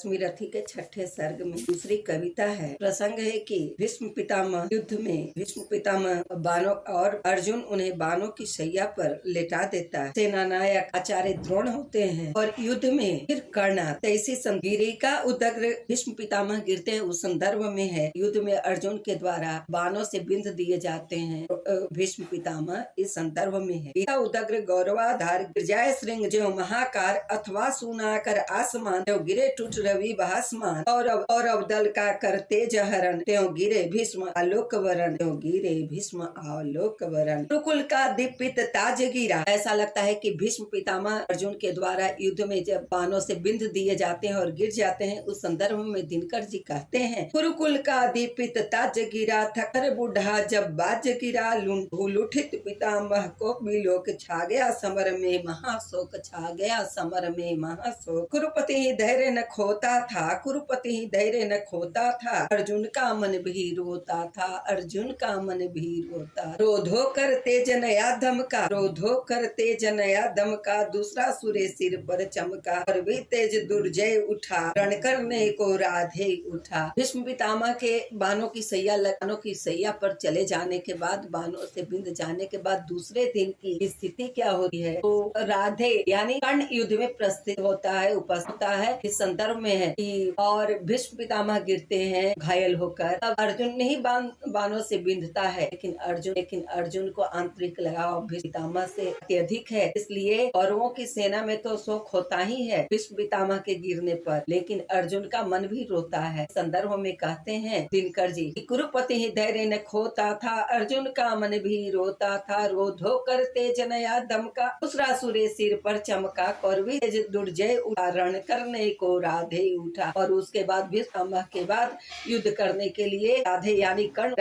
स्मृति के छठे सर्ग में दूसरी कविता है। प्रसंग है कि भीष्म पितामह युद्ध में भीष्म पितामह बानों और अर्जुन उन्हें बानों की शैया पर लेटा देता है। सेनानायक आचार्य द्रोण होते हैं और युद्ध में फिर कर्ण तैसी गिरी का उदग्र भीष्म पितामह गिरते हैं। उस संदर्भ में है युद्ध में अर्जुन के द्वारा बानों से बिंध दिए जाते हैं। भीष्म पितामह इस संदर्भ में है। उदग्र गौरवाधार गिरजाए श्रृंग जो महाकार अथवा सुनाकर आसमान त्यों गिरे टूट रवि भासमान और अवदल का करते जहरन त्यों गिरे भीष्म आलोक वरण त्यों गिरे भीष्म आलोक वरण। कुरुकुल का दीपित ताज गिरा। ऐसा लगता है कि भीष्म पितामह अर्जुन के द्वारा युद्ध में जब बानों से बिंध दिए जाते हैं और गिर जाते हैं, उस संदर्भ में दिनकर जी कहते हैं, कुरुकुल का दीपित ताज गिरा थकर बूढ़ा जब बाज गिरा लुठित पितामह को बिलोक छा गया समर में महाशोक छा गया समर में महाशोक। कुरुपति ही धैर्य न खोता था कुरुपति ही धैर्य न खोता था अर्जुन का मन भी रोता था अर्जुन का मन भी रोता। रोधो करते जनया धमका रोधो करते जनया धमका दूसरा सूर्य सिर पर चमका और भी तेज दुर्जय उठा रण करने को राधे उठा। भीष्म पितामह के बानों की सैया पर चले जाने के बाद, बानों से बिंद जाने के बाद दूसरे दिन की स्थिति क्या होती है तो राधे यानी कर्ण युद्ध में प्रस्तुत होता है, उपस्थित होता है। इस संदर्भ में है कि और भीष्म पितामह गिरते हैं घायल होकर। अब अर्जुन ने ही बानों से बिंधता है, लेकिन अर्जुन को आंतरिक लगाव भीष्म पितामह से अत्यधिक है, इसलिए कौरवों की सेना में तो शोक होता ही है भीष्म पितामह के गिरने पर, लेकिन अर्जुन का मन भी रोता है। संदर्भ में कहते हैं दिनकर जी, कुरुपति ही धैर्य न खोता था अर्जुन का मन भी रोता था रोधो करते जनया दमका दूसरा सूर्य सिर पर चमका कौरवी दुर्जय उठा रण करने को राधे उठा। और उसके बाद भीष्म के बाद युद्ध करने के लिए राधे यानी कर्ण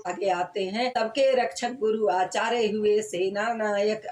आगे आते हैं। सबके रक्षक गुरु आचार्य हुए सेना नायक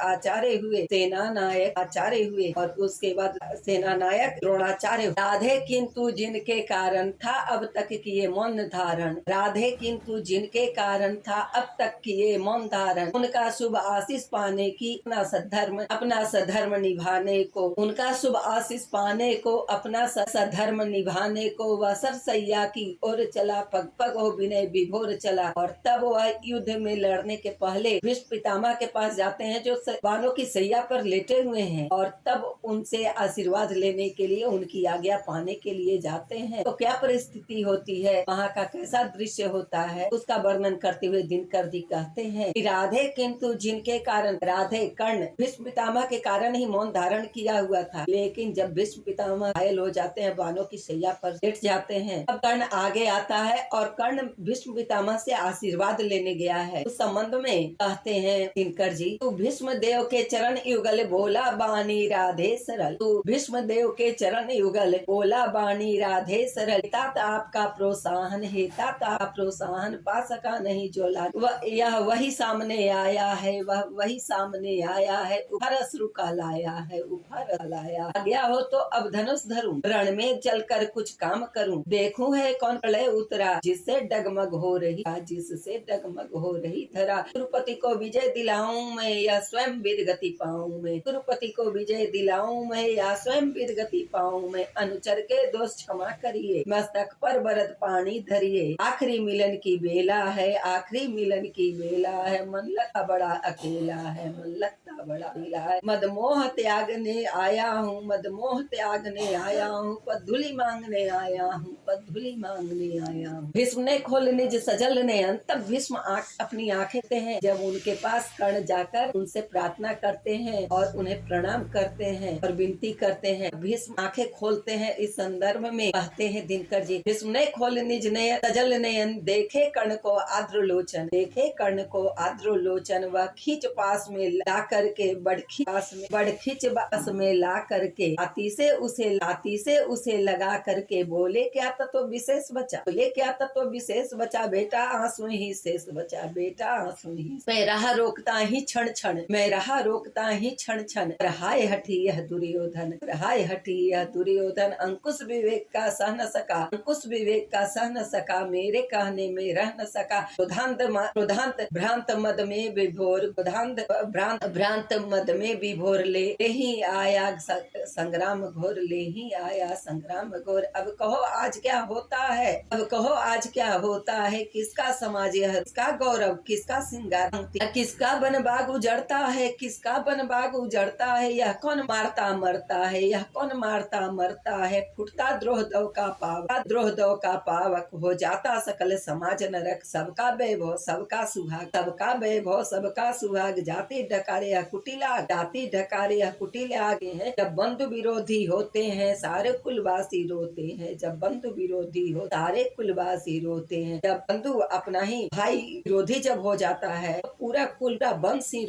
आचार्य हुए और उसके बाद सेना नायक द्रोणाचार्य। राधे किंतु जिनके कारण था अब तक किए मौन धारण राधे किंतु जिनके कारण था अब तक किए मौन धारण उनका शुभ आशीष पाने की अपना सधर्म निभाने को उनका शुभ आशीष पाने को अपना सधर्म निभाने को वह सरसैया की ओर चला पग पग हो विनय विभोर चला। और तब वह युद्ध में लड़ने के पहले भीष्म पितामह के पास जाते हैं जो बानों की सैया पर लेटे हुए हैं और तब उनसे आशीर्वाद लेने के लिए उनकी आज्ञा पाने के लिए जाते हैं। तो क्या परिस्थिति होती है, वहाँ का कैसा दृश्य होता है, उसका वर्णन करते हुए दिनकर जी कहते हैं कि राधे किंतु जिनके कारण राधे कर्ण भीष्म पितामह के कारण ही मौन धारण किया हुआ था, लेकिन जब भीष्म पितामह घायल हो जाते हैं बानों की शैया पर लेट जाते हैं, तब कर्ण आगे आता है और कर्ण भीष्म पितामह से आशीर्वाद लेने गया है। उस संबंध में कहते हैं दिनकर जी, तू भीष्म देव के चरण युगल बोला बानी राधे सरल तू भीष्म देव के चरण युगल बोला बानी राधे सरल तात आपका प्रोत्साहन है तात प्रोत्साहन पा सका नहीं जो यह वही सामने आया है वही सामने आया है उभर अश्रु का लाया है उभर लाया गया हो तो अब धनुष धरूं रण में चलकर कुछ काम करूं देखूं है कौन प्रलय उतरा जिससे डगमग हो रही धरा। तिरुपति को विजय दिलाऊं मैं या स्वयं वीर गति पाऊं मैं तिरुपति को विजय दिलाऊं मैं या स्वयं वीर गति पाऊं मैं अनुचर के दोष क्षमा करिए मस्तक पर बरद पानी धरिए आखिरी मिलन की बेला है मन लगता बड़ा अकेला है मदमोह त्यागने आया हूँ पद्धुली मांगने आया हूँ। भीष्म ने खोल निज सजल नयन तब भीष्म अपनी आंखें देखते हैं जब उनके पास कर्ण जाकर उनसे प्रार्थना करते हैं और उन्हें प्रणाम करते हैं और विनती करते हैं। भीष्म आंखें खोलते हैं। इस संदर्भ में कहते हैं दिनकर जी, भीष्म ने खोल निज नयन सजल नयन देखे कर्ण को आद्र लोचन वह खींच पास में ला करके बड़खींच पास में ला करके आती से उसे लगा करके बोले क्या तत्व विशेष बचा बेटा आंसू ही शेष बचा मैं रहा रोकता ही क्षण क्षण रहाय हठी यह दुर्योधन अंकुश विवेक का सह न सका मेरे कहने में रह न सका भ्रांत मद में विभोर भ्रांत अंत मद में विभोर ले ही आया संग्राम घोर, ले ही आया संग्राम घोर। अब कहो आज क्या होता है, अब कहो आज क्या होता है, किसका समाज यह, किसका गौरव, किसका श्रृंगार, किसका वन बाग उजड़ता है, किसका वन बाग उजड़ता है, यह कौन मारता मरता है, यह कौन मारता मरता है। फुटता द्रोह दव का पावक, द्रोह दव का पावक, हो जाता सकल समाज नरक। सबका वैभव सबका सुहाग, सबका वैभव सबका सुहाग, जाति ढकारे या कुटिला, जाति ढकारे या कुटिल आगे हैं। जब बंधु विरोधी होते हैं सारे कुलवासी रोते हैं, जब बंधु विरोधी हो सारे कुलवासी रोते हैं। जब बंधु अपना ही भाई विरोधी जब हो जाता है, पूरा कुल का वंश ही